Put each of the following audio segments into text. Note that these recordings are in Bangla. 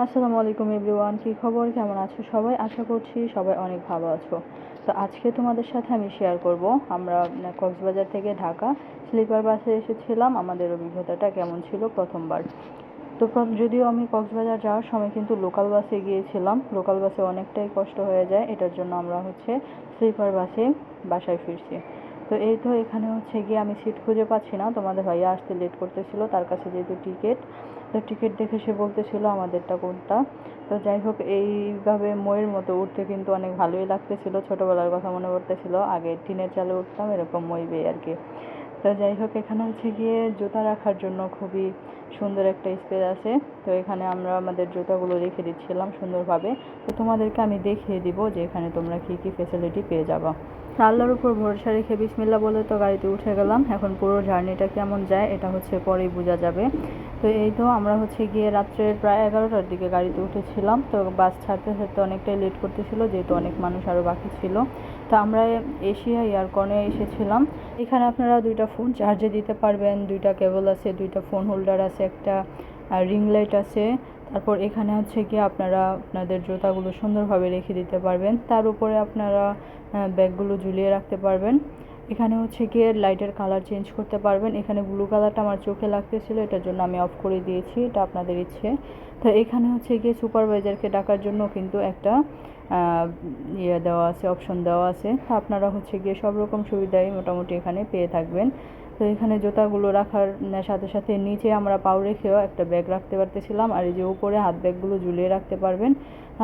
আসসালামু আলাইকুম এভরিওয়ান, কী খবর, কেমন আছো সবাই? আশা করছি সবাই অনেক ভালো আছো। তো আজকে তোমাদের সাথে আমি শেয়ার করব আমরা কক্সবাজার থেকে ঢাকা স্লিপার বাসে এসেছিলাম, আমাদের অভিজ্ঞতাটা কেমন ছিল প্রথমবার। তো যদিও আমি কক্সবাজার যাওয়ার সময় কিন্তু লোকাল বাসে গিয়েছিলাম, লোকাল বাসে অনেকটাই কষ্ট হয়ে যায়, এটার জন্য আমরা স্লিপার বাসে বাসায় ফিরছি। তো এই তো এখানে গিয়ে আমি সিট খুঁজে পাচ্ছি না, তোমাদের ভাইয়া আসতে লেট করতেছিল, তার কাছে যেহেতু টিকিট, তো টিকিট দেখে সে বলতেছিল আমাদেরটা কোনটা। তো যাই হোক, এইভাবে ময়ের মতো উঠতে কিন্তু অনেক ভালোই লাগতেছিল, ছোটোবেলার কথা মনে পড়তেছিল, আগে টিনের চালে উঠতাম এরকম মই বেয়ে আর কি। তো যাই হোক, এখানে গিয়ে জুতা রাখার জন্য খুবই সুন্দর একটা স্পেস আছে। তো এখানে আমরা আমাদের জুতাগুলো রেখে দিচ্ছিলাম সুন্দরভাবে। তো তোমাদেরকে আমি দেখিয়ে দিব যে এখানে তোমরা কী কী ফেসিলিটি পেয়ে যাবা। আল্লাহর উপর ভরসা রেখে বিসমিল্লাহ বলে তো গাড়িতে উঠে গেলাম। এখন পুরো জার্নিটা কেমন যায় এটা পরেই বোঝা যাবে। তো এই তো আমরা গিয়ে রাত্রের প্রায় 11টার দিকে গাড়িতে উঠেছিলাম। তো বাস ছাড়তে ছাড়তে অনেকটাই লেট করতেছিল, যেহেতু অনেক মানুষ আরও বাকি ছিল। তো আমরা এশিয়া এয়ারকনে এসেছিলাম। এখানে আপনারা 2টা ফোন চার্জে দিতে পারবেন, 2টা কেবল আছে, 2টা ফোন হোল্ডার আছে, একটা রিং লাইট আছে। তারপর এখানে গিয়ে আপনারা আপনাদের জুতাগুলো সুন্দরভাবে রেখে দিতে পারবেন, তার উপরে আপনারা ব্যাগগুলো ঝুলিয়ে রাখতে পারবেন। এখানে গিয়ে লাইটের কালার চেঞ্জ করতে পারবেন। এখানে ব্লু কালারটা আমার চোখে লাগতেছিল, এটার জন্য আমি অফ করে দিয়েছি, এটা আপনাদের ইচ্ছে। তো এখানে গিয়ে সুপারভাইজারকে ডাকার জন্য কিন্তু একটা দেওয়া আছে, অপশন দেওয়া আছে। তো আপনারা গিয়ে সব রকম সুবিধাই মোটামুটি এখানে পেয়ে থাকবেন। তো এখানে জুতাগুলো রাখার সাথে সাথে নিচে আমরা পাও রেখেও একটা ব্যাগ রাখতে পারতেছিলাম, আর এই যে উপরে হাত ব্যাগগুলো ঝুলিয়ে রাখতে পারবেন।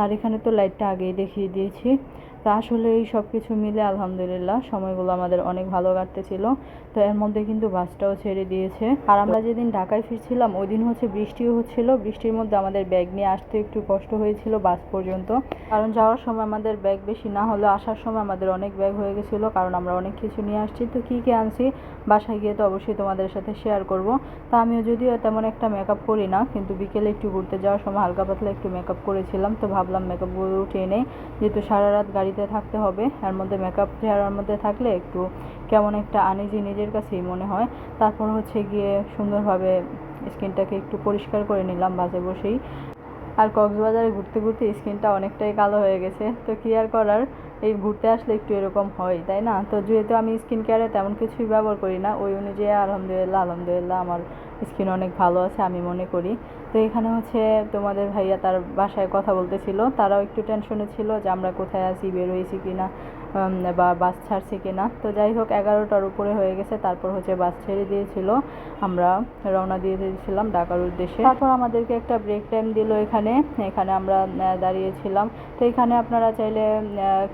আর এখানে তো লাইটটা আগেই দেখিয়ে দিয়েছি। তো আসলে এই সব কিছু মিলে আলহামদুলিল্লাহ সময়গুলো আমাদের অনেক ভালো কাটতেছিল। তো এর মধ্যে কিন্তু বাসটাও ছেড়ে দিয়েছে। আর আমরা যেদিন ঢাকায় ফিরছিলাম ওই দিন বৃষ্টিও হচ্ছিল, বৃষ্টির মধ্যে আমাদের ব্যাগ নিয়ে আসতে একটু কষ্ট হয়েছিল বাস পর্যন্ত, কারণ যাওয়ার সময় আমাদের ব্যাগ বেশি না হলেও আসার সময় আমাদের অনেক ব্যাগ হয়ে গেছিলো, কারণ আমরা অনেক কিছু নিয়ে আসছি। তো কী কী আনছি বাসায় গিয়ে তো অবশ্যই তোমাদের সাথে শেয়ার করব। তা আমিও যদিও তেমন একটা মেকআপ করি না, কিন্তু বিকেলে একটু ঘুরতে যাওয়ার সময় হালকা পাতলা একটু মেকআপ করেছিলাম। তো ভাবলাম মেকআপগুলো উঠিয়ে নেই, যেহেতু সারা রাত গাড়িতে থাকতে হবে, এর মধ্যে মেকআপ চেহারার মধ্যে থাকলে একটু কেমন একটা আনইজি নিজের কাছেই মনে হয়। তারপর গিয়ে সুন্দরভাবে স্কিনটাকে একটু পরিষ্কার করে নিলাম বাসে বসেই। আর কক্সবাজারে ঘুরতে ঘুরতে স্কিনটা অনেকটাই কালো হয়ে গেছে, তো কী আর করার, এই ঘুরতে আসলে একটু এরকম হয়, তাই না? তো যেহেতু আমি স্কিন কেয়ারে তেমন কিছুই ব্যবহার করি না, ওই অনুযায়ী আলহামদুলিল্লাহ আমার স্কিন অনেক ভালো আছে আমি মনে করি। তো এখানে তোমাদের ভাইয়া তার বাসায় কথা বলতেছিল, তারাও একটু টেনশনে ছিল যে আমরা কোথায় আছি, বের হয়েছি কিনা, বা বাস ছাড়ছে কিনা। তো যাই হোক, 11টার উপরে হয়ে গেছে, তারপর বাস ছেড়ে দিয়েছিল, আমরা রওনা দিয়ে দিয়েছিলাম ঢাকার উদ্দেশ্যে। তারপর আমাদেরকে একটা ব্রেক টাইম দিল এখানে, এখানে আমরা দাঁড়িয়েছিলাম। তো এখানে আপনারা চাইলে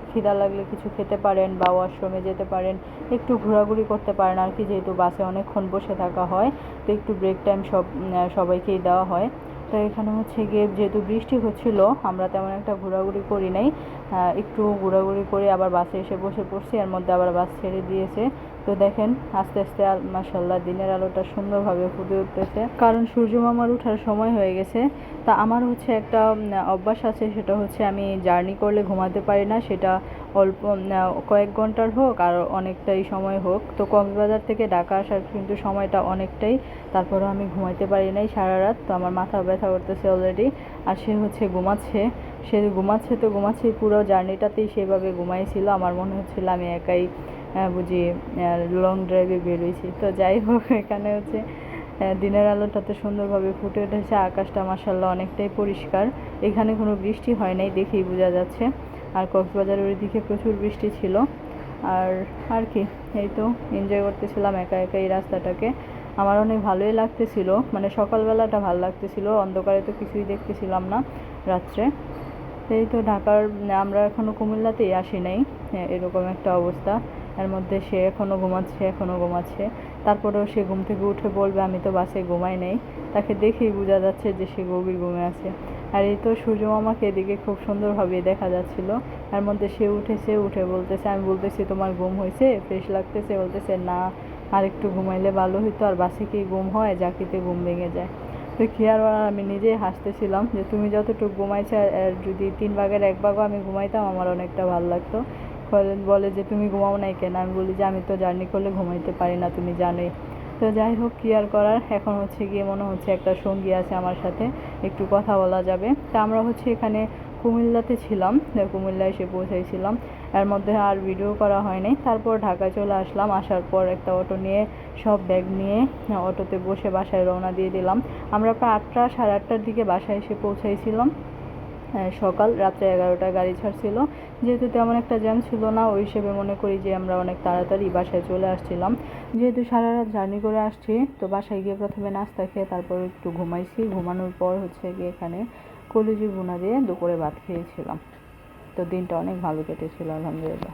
খিদা লাগলে কিছু খেতে পারেন বা ওয়াশরুমে যেতে পারেন, একটু ঘোরাঘুরি করতে পারেন আর কি, যেহেতু বাসে অনেকক্ষণ বসে থাকা হয়। তো একটু ব্রেক টাইম সবাইকেই দেওয়া হয়। তো এখানে গিয়ে যেহেতু বৃষ্টি হচ্ছিল, আমরা তেমন একটা ঘোরাঘুরি করি নাই, একটু ঘোরাঘুরি করে আবার বাসে এসে বসে পড়ছি, এর মধ্যে আবার বাস ছেড়ে দিয়েছে। তো দেখেন আস্তে আস্তে মাশাআল্লাহ দিনের আলোটা সুন্দরভাবে ফুটে উঠতেছে, কারণ সূর্য মামার ওঠার সময় হয়ে গেছে। তা আমার একটা অভ্যাস আছে, সেটা আমি জার্নি করলে ঘুমাতে পারি না, সেটা অল্প কয়েক ঘন্টার হোক আর অনেকটাই সময় হোক। তো কক্সবাজার থেকে ঢাকা আসার কিন্তু সময়টা অনেকটাই, তারপরেও আমি ঘুমাইতে পারি নাই সারা রাত। তো আমার মাথা ব্যথা করতেছে অলরেডি, আর সে ঘুমাচ্ছে, তো ঘুমাচ্ছেই, পুরো জার্নিটাতেই সেভাবে ঘুমাইছিল। আমার মনে হচ্ছিল আমি একাই বুঝি লং ড্রাইভে বেরোইছি। তো যাই হোক, এখানে দিনের আলোটাতে সুন্দরভাবে ফুটে উঠেছে, আকাশটা মাশাআল্লাহ অনেকটাই পরিষ্কার, এখানে কোনো বৃষ্টি হয় নাই দেখেই বোঝা যাচ্ছে। আর কক্সবাজারের ওইদিকে প্রচুর বৃষ্টি ছিল। আর কি, এই তো এনজয় করতেছিলাম একা একা এই রাস্তাটাকে। আমার অনেক ভালোই লাগতেছিল, মানে সকালবেলাটা ভালো লাগতেছিল, অন্ধকারে তো কিছুই দেখতেছিলাম না রাত্রে। এই তো আমরা এখনও কুমিল্লাতেই আসি নাই, এরকম একটা অবস্থা। এর মধ্যে সে এখনও ঘুমাচ্ছে, তারপরেও সে ঘুম থেকে উঠে বলবে আমি তো বাসে ঘুমাই নাই, তাকে দেখেই বোঝা যাচ্ছে যে সে গভীর ঘুমে আছে। আর এই তো সূর্য মামাকে এদিকে খুব সুন্দরভাবে দেখা যাচ্ছিল। এর মধ্যে সে উঠে বলতেছে, আমি বলতেছি তোমার ঘুম হয়েছে, ফ্রেশ লাগতেছে? বলতেছে না, আর একটু ঘুমাইলে ভালো হইতো, আর বাসে কি ঘুম হয়, জাকিতে ঘুম ভেঙে যায়। তো কি আর বলার, আমি নিজেই হাসতেছিলাম যে তুমি যতটুকু ঘুমাইছো আর যদি 3 ভাগের 1 ভাগও আমি ঘুমাইতাম আমার অনেকটা ভালো লাগতো। বলে যে তুমি ঘুমাও নাই কেন? আমি বলি যে আমি তো জার্নি করলে ঘুমাইতে পারি না, তুমি জানোই। তো যাই হোক, কি আর করার, এখন হচ্ছে গিয়ে মনে হচ্ছে একটা সঙ্গী আছে আমার সাথে, একটু কথা বলা যাবে। তা আমরা হচ্ছে এখানে কুমিল্লাতে ছিলাম, কুমিল্লা এসে পৌঁছাইছিলাম। এর মধ্যে আর ভিডিও করা হয়নি। তারপর ঢাকায় চলে আসলাম। আসার পর একটা অটো নিয়ে, সব ব্যাগ নিয়ে অটোতে বসে বাসায় রওনা দিয়ে দিলাম। আমরা প্রায় 8টা, সাড়ে 8টার দিকে বাসায় এসে পৌঁছাইছিলাম। সকাল রাত্রে 11টায় গাড়ি ছাড়ছিল। যেহেতু তেমন একটা জ্যাম ছিল না, ওই হিসেবে মনে করি যে আমরা অনেক তাড়াতাড়ি বাসায় চলে আসছিলাম। যেহেতু সারা রাত জার্নি করে আসছি, তো বাসায় গিয়ে প্রথমে নাস্তা খেয়ে তারপর একটু ঘুমাইছি। ঘুমানোর পর হচ্ছে গিয়ে এখানে কলিজি ভুনা দিয়ে দুপুরে ভাত খেয়েছিলাম। তো দিনটা অনেক ভালো কেটেছিল, আলহামদুলিল্লাহ।